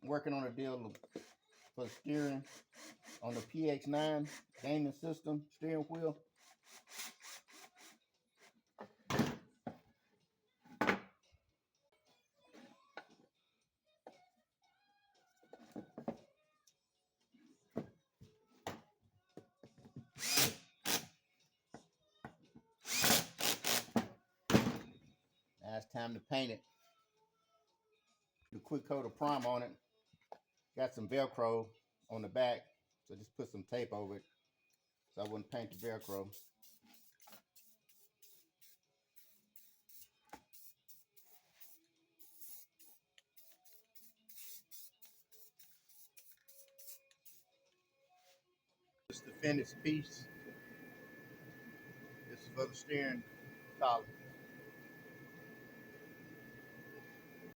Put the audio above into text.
working on a deal for steering on the PX9 gaming system steering wheel. Now it's time to paint it. Do a quick coat of primer on it. Got some Velcro on the back, so just put some tape over it so I wouldn't paint the Velcro. This is the finished piece. This is for the steering column.